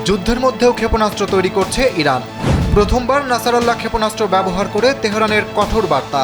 যুদ্ধের মধ্যেও ক্ষেপণাস্ত্র তৈরি করছে ইরান। প্রথমবার নাসারাল্লাহ ক্ষেপণাস্ত্র ব্যবহার করে তেহরানের কঠোর বার্তা।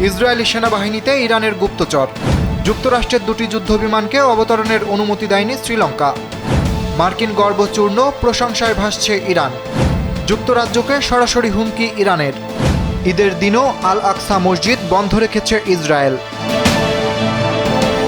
ইসরায়েলি সেনাবাহিনীতে ইরানের গুপ্তচর। যুক্তরাষ্ট্রের দুটি যুদ্ধবিমানকে অবতরণের অনুমতি দেয়নি শ্রীলঙ্কা। মার্কিন গর্ব চূর্ণ, প্রশংসায় ভাসছে ইরান। যুক্তরাজ্যকে সরাসরি হুমকি ইরানের। ঈদের দিনও আল আকসা মসজিদ বন্ধ রেখেছে ইসরায়েল।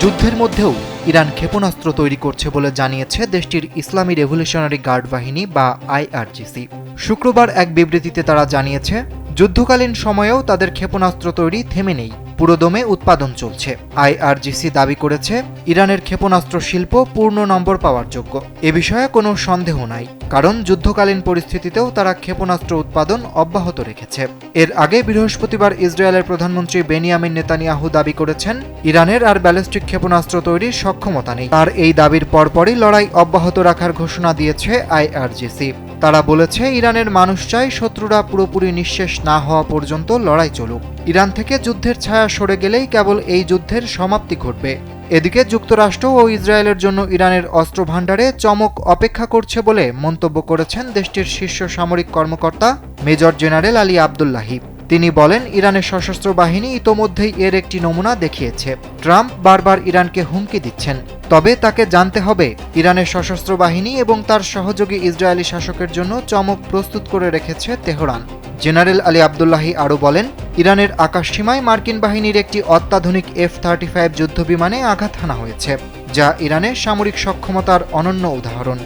যুদ্ধের মধ্যেও ইরান ক্ষেপণাস্ত্র তৈরি করছে বলে জানিয়েছে দেশটির ইসলামী রেভলিউশনারি গার্ড বাহিনী বা আইআরজিসি। শুক্রবার এক বিবৃতিতে তারা জানিয়েছে, যুদ্ধকালীন সময়েও তাদের ক্ষেপণাস্ত্র তৈরি থেমে নেই, পুরোদমে উৎপাদন চলছে। আইআরজিসি দাবি করেছে, ইরানের ক্ষেপণাস্ত্র শিল্প পূর্ণ নম্বর পাওয়ার যোগ্য। এ বিষয়ে কোনো সন্দেহ নাই, কারণ যুদ্ধকালীন পরিস্থিতিতেও তারা ক্ষেপণাস্ত্র উৎপাদন অব্যাহত রেখেছে। এর আগে বৃহস্পতিবার ইসরায়েলের প্রধানমন্ত্রী বেনিয়ামিন নেতানিয়াহু দাবি করেছেন, ইরানের আর ব্যালিস্টিক ক্ষেপণাস্ত্র তৈরির সক্ষমতা নেই। তার এই দাবির পরপরই লড়াই অব্যাহত রাখার ঘোষণা দিয়েছে আইআরজিসি। তারা বলেছে, ইরানের মানুষ চায় শত্রুরা পুরোপুরি নিঃশেষ না হওয়া পর্যন্ত লড়াই চলুক। ইরান থেকে যুদ্ধের ছায়া সরে গেলেই কেবল এই যুদ্ধের সমাপ্তি ঘটবে। এদিকে যুক্তরাষ্ট্র ও ইসরায়েলের জন্য ইরানের অস্ত্র ভাণ্ডারে চমক অপেক্ষা করছে বলে মন্তব্য করেছেন দেশটির শীর্ষ সামরিক কর্মকর্তা মেজর জেনারেল আলী আবদুল্লাহি। তিনি বলেন, ইরানের সশস্ত্র বাহিনী ইতোমধ্যেই এর একটি নমুনা দেখিয়েছে। ট্রাম্প বারবার ইরানকে হুমকি দিচ্ছেন, তবে তাকে জানতে হবে, ইরানের সশস্ত্র বাহিনী এবং তার সহযোগী ইসরায়েলি শাসকের জন্য চমক প্রস্তুত করে রেখেছে তেহরান। জেনারেল আলী আবদুল্লাহি আরও বলেন, ইরানের আকাশসীমায় মার্কিন বাহিনীর একটি অত্যাধুনিক F-35 যুদ্ধবিমানে আঘাত হানা হয়েছে, যা ইরানের সামরিক সক্ষমতার অনন্য উদাহরণ।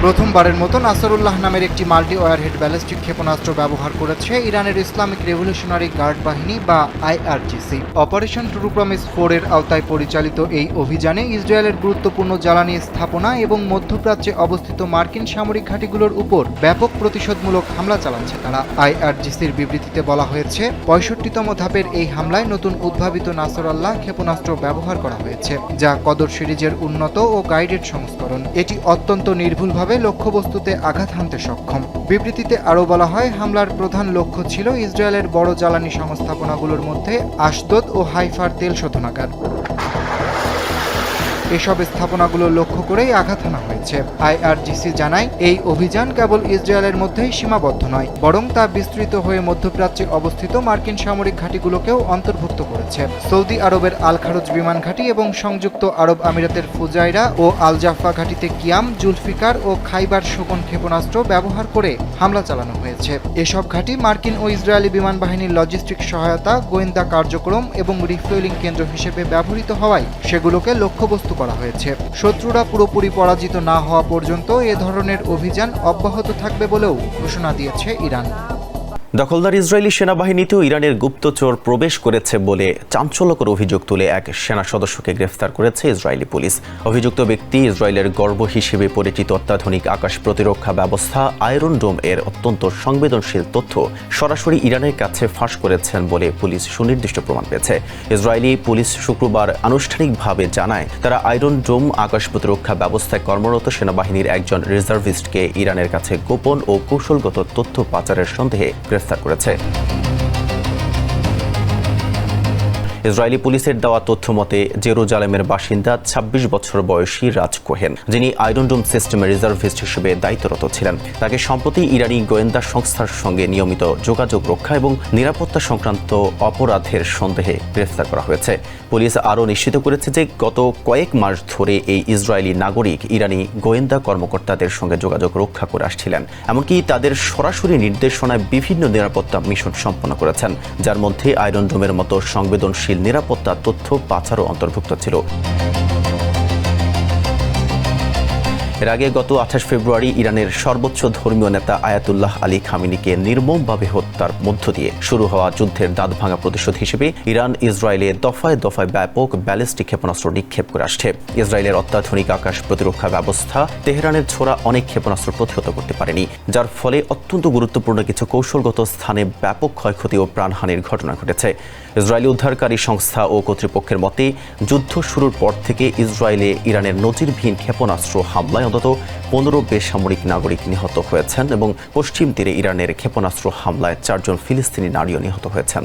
প্রথমবারের মতো নাসারুল্লাহ নামের একটি মাল্টি ওয়ারহেড ব্যালিস্টিক ক্ষেপণাস্ত্র ব্যবহার করেছে ইরানের ইসলামিক রেভলিউশনারি গার্ড বাহিনী বা আইআরজিসি। অপারেশন ট্রু প্রমিস 4 এর আওতায় পরিচালিত এই অভিযানে ইসরায়েলের গুরুত্বপূর্ণ জ্বালানি স্থাপনা এবং মধ্যপ্রাচ্যে অবস্থিত মার্কিন সামরিক ঘাঁটিগুলোর উপর ব্যাপক প্রতিশোধমূলক হামলা চালাচ্ছে তারা। আইআরজিসির বিবৃতিতে বলা হয়েছে, 65তম ধাপের এই হামলায় নতুন উদ্ভাবিত নাসারাল্লাহ ক্ষেপণাস্ত্র ব্যবহার করা হয়েছে, যা কদর সিরিজের উন্নত ও গাইডেড সংস্করণ। এটি অত্যন্ত নির্ভুলভাবে লক্ষ্যবস্তুতে আঘাত হানতে সক্ষম। বিবৃতিতে আরও বলা হয়, হামলার প্রধান লক্ষ্য ছিল ইসরায়েলের বড় জ্বালানি সংস্থাপনাগুলোর মধ্যে আশদোদ ও হাইফার তেল শোধনাগার। এসব স্থাপনাগুলো লক্ষ্য করেই আঘাত হানা হয়েছে। আইআরজিসি জানায়, এই অভিযান কেবল ইসরায়েলের মধ্যেই সীমাবদ্ধ নয়, বরং তা বিস্তৃত হয়ে মধ্যপ্রাচ্যে অবস্থিত মার্কিন সামরিক ঘাঁটিগুলোকেও অন্তর্ভুক্ত করেছে। সৌদি আরবের আল খারুজ বিমান ঘাঁটি এবং সংযুক্ত আরব আমিরাতের ফুজাইরা ও আল জাফা ঘাঁটিতে কিয়াম, জুলফিকার ও খাইবার শোকন ক্ষেপণাস্ত্র ব্যবহার করে হামলা চালানো হয়েছে। এসব ঘাঁটি মার্কিন ও ইসরায়েলি বিমান বাহিনীর লজিস্টিক সহায়তা, গোয়েন্দা কার্যক্রম এবং রিফুয়েলিং কেন্দ্র হিসেবে ব্যবহৃত হওয়ায় সেগুলোকে লক্ষ্যবস্তু করা হয়েছে। শত্রুরা পুরোপুরি পরাজিত না হওয়া পর্যন্ত এ ধরনের অভিযান অব্যাহত থাকবে বলেও ঘোষণা দিয়েছে ইরান। দখলদার ইসরায়েলি সেনাবাহিনীতেও ইরানের গুপ্তচর প্রবেশ করেছে বলে চাঞ্চল্যকর অভিযোগ তুলে এক সেনা সদস্যকে গ্রেফতার করেছে ইসরায়েলি পুলিশ। অভিযুক্ত ব্যক্তি ইসরায়েলের গর্ব হিসেবে পরিচিত অত্যাধুনিক আকাশ প্রতিরক্ষা ব্যবস্থা আয়রন ডোম এর অত্যন্ত সংবেদনশীল তথ্য সরাসরি ইরানের কাছে ফাঁস করেছেন বলে পুলিশ সুনির্দিষ্ট প্রমাণ পেয়েছে। ইসরায়েলি পুলিশ শুক্রবার আনুষ্ঠানিকভাবে জানায়, তারা আয়রন ডোম আকাশ প্রতিরক্ষা ব্যবস্থায় কর্মরত সেনাবাহিনীর একজন রিজার্ভিস্টকে ইরানের কাছে গোপন ও কৌশলগত তথ্য পাচারের সন্দেহে গ্রেফতার করেছে। ইসরায়েলি পুলিশের দেওয়া তথ্য মতে, জেরুজালেমের বাসিন্দা 26 বছর বয়সী রাজ কোহেন, যিনি আয়রন ডোম সিস্টেমের রিজার্ভিস্ট হিসেবে দায়িত্বরত ছিলেন, তাকে সম্প্রতি ইরানি গোয়েন্দা সংস্থার সঙ্গে নিয়মিত যোগাযোগ রক্ষা এবং নিরাপত্তা সংক্রান্ত অপরাধের সন্দেহে গ্রেফতার করা হয়েছে। পুলিশ আরও নিশ্চিত করেছে যে গত কয়েক মাস ধরে এই ইসরায়েলি নাগরিক ইরানি গোয়েন্দা কর্মকর্তাদের সঙ্গে যোগাযোগ রক্ষা করে আসছিলেন, এমনকি তাদের সরাসরি নির্দেশনায় বিভিন্ন নিরাপত্তা মিশন সম্পন্ন করেছেন, যার মধ্যে আয়রন ডোমের মতো সংবেদনশীল নিরাপত্তা তথ্য পাচারও অন্তর্ভুক্ত ছিল। এর আগে গত 28 ফেব্রুয়ারি ইরানের সর্বোচ্চ ধর্মীয় নেতা আয়াতুল্লাহ আলী খামেনিকে নির্মমভাবে হত্যার মধ্য দিয়ে শুরু হওয়া যুদ্ধের দাঁতভাঙা প্রতিশোধ হিসেবে ইরান ইসরায়েলে দফায় দফায় ব্যাপক ব্যালিস্টিক ক্ষেপণাস্ত্র নিক্ষেপ করে আসছে। ইসরায়েলের অত্যাধুনিক আকাশ প্রতিরক্ষা ব্যবস্থা তেহরানের ছোড়া অনেক ক্ষেপণাস্ত্র প্রতিহত করতে পারেনি, যার ফলে অত্যন্ত গুরুত্বপূর্ণ কিছু কৌশলগত স্থানে ব্যাপক ক্ষয়ক্ষতি ও প্রাণহানির ঘটনা ঘটেছে। ইসরায়েলি উদ্ধারকারী সংস্থা ও কর্তৃপক্ষের মতে, যুদ্ধ শুরুর পর থেকে ইসরায়েলে ইরানের নজিরবিহীন ক্ষেপণাস্ত্র হামলায় অন্তত 15 বেসামরিক নাগরিক নিহত হয়েছেন এবং পশ্চিম তীরে ইরানের ক্ষেপণাস্ত্র হামলায় 4 জন ফিলিস্তিনি নারীও নিহত হয়েছেন।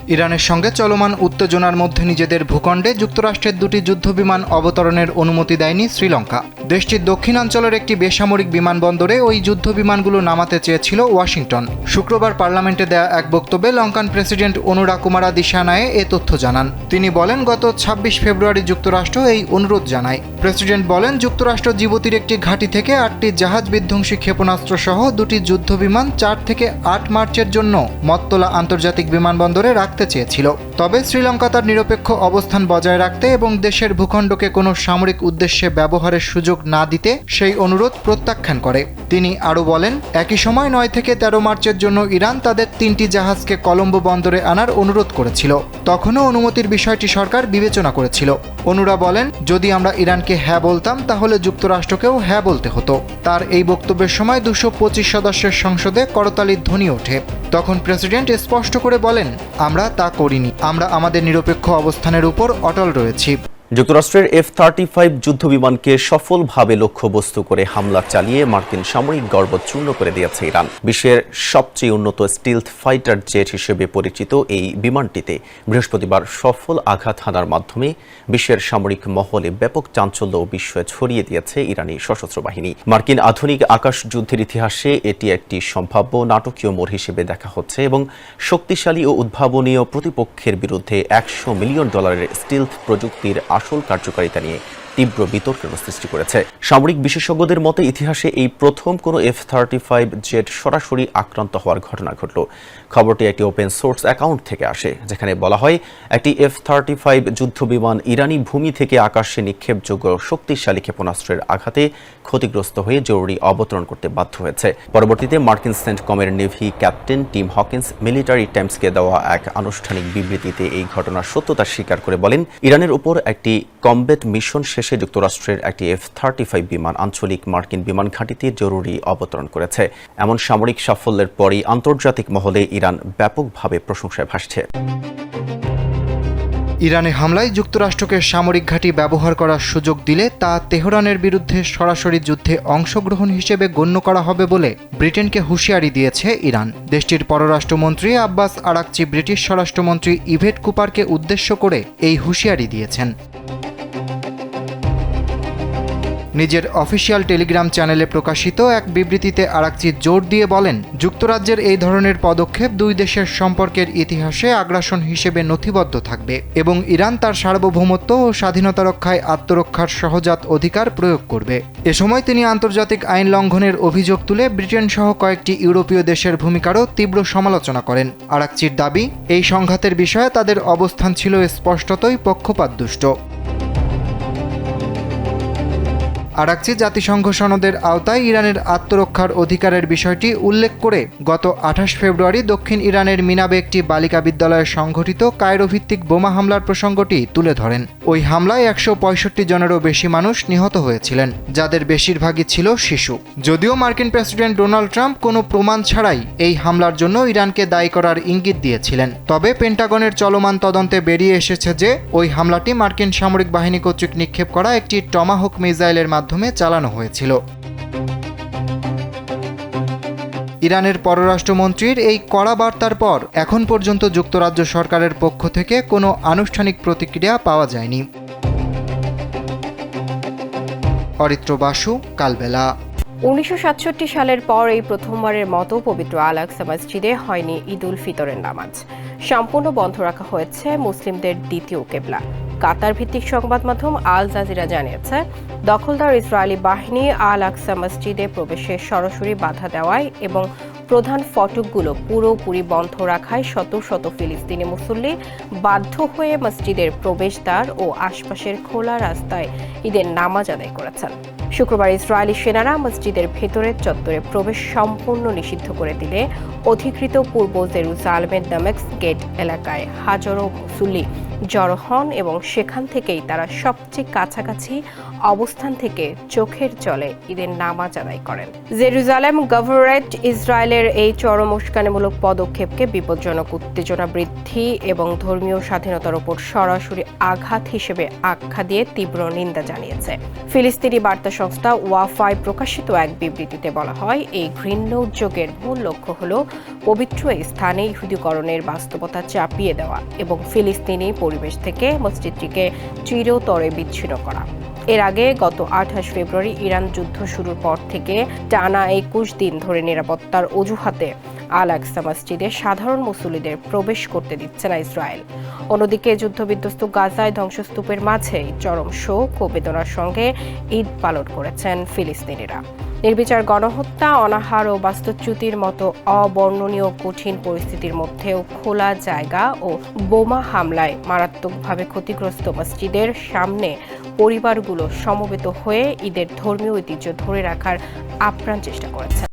ইরানের সঙ্গে চলমান উত্তেজনার মধ্যে নিজেদের ভূখণ্ডে যুক্তরাষ্ট্রের দুটি যুদ্ধবিমান অবতরণের অনুমতি দেয়নি শ্রীলঙ্কা। দেশটির দক্ষিণাঞ্চলের একটি বেসামরিক বিমানবন্দরে ওই যুদ্ধবিমানগুলো নামাতে চেয়েছিল ওয়াশিংটন। শুক্রবার পার্লামেন্টে দেয়া এক বক্তব্যে লঙ্কান প্রেসিডেন্ট অনুরা কুমারা দিশানায়ে এ তথ্য জানান। তিনি বলেন, গত ২৬ ফেব্রুয়ারি যুক্তরাষ্ট্র এই অনুরোধ জানায়। প্রেসিডেন্ট বলেন, যুক্তরাষ্ট্র জিবুতির একটি ঘাঁটি থেকে ৮টি জাহাজ বিধ্বংসী ক্ষেপণাস্ত্র সহ দুটি যুদ্ধবিমান ৪ থেকে ৮ মার্চের জন্য মত্তলা আন্তর্জাতিক বিমানবন্দরে রাখতে চেয়েছিল। তবে শ্রীলঙ্কা তার নিরপেক্ষ অবস্থান বজায় রাখতে এবং দেশের ভূখণ্ডকে কোনো সামরিক উদ্দেশ্যে ব্যবহারের সুযোগ না দিতে সেই অনুরোধ প্রত্যাখ্যান করে। তিনি আরও বলেন, একই সময় ৯ থেকে ১৩ মার্চের জন্য ইরান তাদের ৩টি জাহাজকে কলম্বো বন্দরে আনার অনুরোধ করেছিল। তখনও অনুমতির বিষয়টি সরকার বিবেচনা করেছিল। অনুরা বলেন, যদি আমরা ইরানকে হ্যাঁ বলতাম তাহলে যুক্তরাষ্ট্রকেও হ্যাঁ বলতে হতো। তার এই বক্তব্যের সময় ২২৫ সদস্যের সংসদে করতালির ধ্বনি ওঠে। তখন প্রেসিডেন্ট স্পষ্ট করে বলেন, আমরা তা করিনি, আমরা আমাদের নিরপেক্ষ অবস্থানের উপর অটল রয়েছি। যুক্তরাষ্ট্রের F-35 যুদ্ধবিমানকে সফলভাবে লক্ষ্যবস্তু করে হামলা চালিয়ে মার্কিন সামরিক গর্ব চূর্ণ করে দিয়েছে ইরান। বিশ্বের সবচেয়ে উন্নত স্টিলথ ফাইটার জেট হিসেবে পরিচিত এই বিমানটিতে বৃহস্পতিবার সফল আঘাত হানার মাধ্যমে বিশ্বের সামরিক মহলে ব্যাপক চাঞ্চল্য ও বিস্ময় ছড়িয়ে দিয়েছে ইরানি সশস্ত্র বাহিনী। মার্কিন আধুনিক আকাশ যুদ্ধের ইতিহাসে এটি একটি সম্ভাব্য নাটকীয় মোড় হিসেবে দেখা হচ্ছে এবং শক্তিশালী ও উদ্ভাবনীয় প্রতিপক্ষের বিরুদ্ধে $100 মিলিয়ন স্টিলথ প্রযুক্তির আসল কার্যকারিতা নিয়ে তীব্র বিতর্কের সৃষ্টি করেছে। সামরিক বিশেষজ্ঞদের মতে ইতিহাসে এই প্রথম কোনো F-35 জেট সরাসরি আক্রান্ত হওয়ার ঘটনা ঘটল। খবরটি একটি ওপেন সোর্স অ্যাকাউন্ট থেকে আসে, যেখানে বলা হয় একটি F-35 যুদ্ধবিমান ইরানি ভূমি থেকে আকাশে নিক্ষেপযোগ্য শক্তিশালী ক্ষেপণাস্ত্রের আঘাতে ক্ষতিগ্রস্ত হয়ে জরুরি অবতরণ করতে বাধ্য হয়েছে। পরবর্তীতে মার্কিন সেন্টকমের navy captain Tim Hawkins military টাইমসকে দেওয়া এক আনুষ্ঠানিক বিবৃতিতে এই ঘটনার সত্যতা স্বীকার করে বলেন, ইরানের উপর একটি কমব্যাট মিশন শেষে যুক্তরাষ্ট্রের একটি F-35 বিমান আঞ্চলিক মার্কিন বিমান ঘাঁটিতে জরুরি অবতরণ করেছে। এমন সামরিক সাফল্যের পরই আন্তর্জাতিক মহলে ইরান ব্যাপকভাবে প্রশংসায় ভাসছে। ইরানে হামলায় যুক্তরাষ্ট্রকে সামরিক ঘাঁটি ব্যবহার করার সুযোগ দিলে তা তেহরানের বিরুদ্ধে সরাসরি যুদ্ধে অংশগ্রহণ হিসেবে গণ্য করা হবে বলে ব্রিটেনকে হুঁশিয়ারি দিয়েছে ইরান। দেশটির পররাষ্ট্রমন্ত্রী আব্বাস আরাকচি ব্রিটিশ স্বরাষ্ট্রমন্ত্রী ইভেট কুপারকে উদ্দেশ্য করে এই হুঁশিয়ারি দিয়েছেন। নিজের অফিসিয়াল টেলিগ্রাম চ্যানেলে প্রকাশিত এক বিবৃতিতে আরাকচি জোর দিয়ে বলেন, যুক্তরাজ্যের এই ধরনের পদক্ষেপ দুই দেশের সম্পর্কের ইতিহাসে আগ্রাসন হিসেবে নথিবদ্ধ থাকবে এবং ইরান তার সার্বভৌমত্ব ও স্বাধীনতা রক্ষায় আত্মরক্ষার সহজাত অধিকার প্রয়োগ করবে। এ সময় তিনি আন্তর্জাতিক আইন লঙ্ঘনের অভিযোগ তুলে ব্রিটেন সহ কয়েকটি ইউরোপীয় দেশের ভূমিকারও তীব্র সমালোচনা করেন। আরাকচির দাবি, এই সংঘাতের বিষয়ে তাদের অবস্থান ছিল স্পষ্টতই পক্ষপাতদুষ্ট। আরাকচি জাতিসংঘ সনদের আওতায় ইরানের আত্মরক্ষার অধিকারের বিষয়টি উল্লেখ করে গত ২৮ ফেব্রুয়ারি দক্ষিণ ইরানের মিনাবে একটি বালিকা বিদ্যালয়ে সংঘটিত কায়রোভিত্তিক বোমা হামলার প্রসঙ্গটি তুলে ধরেন। ওই হামলায় ১৬৫ জনেরও বেশি মানুষ নিহত হয়েছিলেন, যাদের বেশিরভাগই ছিল শিশু। যদিও মার্কিন প্রেসিডেন্ট ডোনাল্ড ট্রাম্প কোনো প্রমাণ ছাড়াই এই হামলার জন্য ইরানকে দায়ী করার ইঙ্গিত দিয়েছিলেন, তবে পেন্টাগনের চলমান তদন্তে বেরিয়ে এসেছে যে ওই হামলাটি মার্কিন সামরিক বাহিনী কর্তৃক নিক্ষেপ করা একটি টমাহক মিসাইলের মাধ্যমে চালানো হয়েছিল। ইরানের পররাষ্ট্রমন্ত্রীর এই কড়া বার্তার পর এখন পর্যন্ত যুক্তরাজ্য সরকারের পক্ষ থেকে কোনো আনুষ্ঠানিক প্রতিক্রিয়া পাওয়া যায়নি। অরিত্র বাসু, কালবেলা। ১৯৬৭ সালের পর এই প্রথমবারের মতো পবিত্র আল আকসা মসজিদে হয়নি ঈদ উল ফিতরের নামাজ। সম্পূর্ণ বন্ধ রাখা হয়েছে মুসলিমদের দ্বিতীয় কেবলা। কাতার ভিত্তিক সংবাদ মাধ্যম আল জাজিরা জানিয়েছে, দখলদার ইসরায়েলি বাহিনী আল আকসা মসজিদে প্রবেশে সরাসরি বাধা দেওয়ায় এবং প্রধান ফটকগুলো পুরোপুরি বন্ধ রাখায় শত শত ফিলিস্তিনি মুসল্লি বাধ্য হয়ে মসজিদের প্রবেশদ্বার ও আশপাশের খোলা রাস্তায় ঈদের নামাজ আদায় করেছেন। শুক্রবার ইসরায়েলি সেনারা মসজিদের ভেতরের চত্বরে প্রবেশ সম্পূর্ণ নিষিদ্ধ করে দিলে অধিকৃত পূর্ব জেরুজালেমের দামেস্ক গেট এলাকায় হাজারো মুসল্লি জড়ো হন এবং সেখান থেকেই তারা সবচেয়ে কাছাকাছি অবস্থান থেকে চোখের জলে ঈদের নামাজ আদায় করেন। জেরুজালেম গভর্নরেট ইসরায়েলের এই চরম উস্কানিমূলক পদক্ষেপকে বিপজ্জনক উত্তেজনা বৃদ্ধি এবং ধর্মীয় স্বাধীনতার উপর সরাসরি আঘাত হিসেবে আখ্যা দিয়ে তীব্র নিন্দা জানিয়েছে। ফিলিস্তিনি বার্তা সংস্থা ওয়াফায় প্রকাশিত এক বিবৃতিতে বলা হয়, এই ঘৃণ্য উদ্যোগের মূল লক্ষ্য হল পবিত্র এই স্থানে ইহুদীকরণের বাস্তবতা চাপিয়ে দেওয়া এবং ফিলিস্তিনি পরিবেশ থেকে মসজিদটিকে চিরতরে বিচ্ছিন্ন করা। এর আগে গত 28 ফেব্রুয়ারি ইরান যুদ্ধ শুরুর পর থেকে টানা 21 দিন ধরে নিরাপত্তার অজুহাতে আল আকসা মসজিদে সাধারণ মুসল্লিদের প্রবেশ করতে দিচ্ছে না ইসরায়েল। অন্যদিকে যুদ্ধবিধ্বস্ত গাজায় ধ্বংসস্তূপের মাঝেই চরম শোক ও বেদনার সঙ্গে ঈদ পালন করেছেন ফিলিস্তিনিরা। নির্বিচার গণহত্যা, অনাহার ও বাস্তুচ্যুতির মতো অবর্ণনীয় কঠিন পরিস্থিতির মধ্যেও খোলা জায়গা ও বোমা হামলায় মারাত্মকভাবে ক্ষতিগ্রস্ত মসজিদের সামনে পরিবারগুলো সমবেত হয়ে ঈদের ধর্মীয় ঐতিহ্য ধরে রাখার আপ্রাণ চেষ্টা করেছে।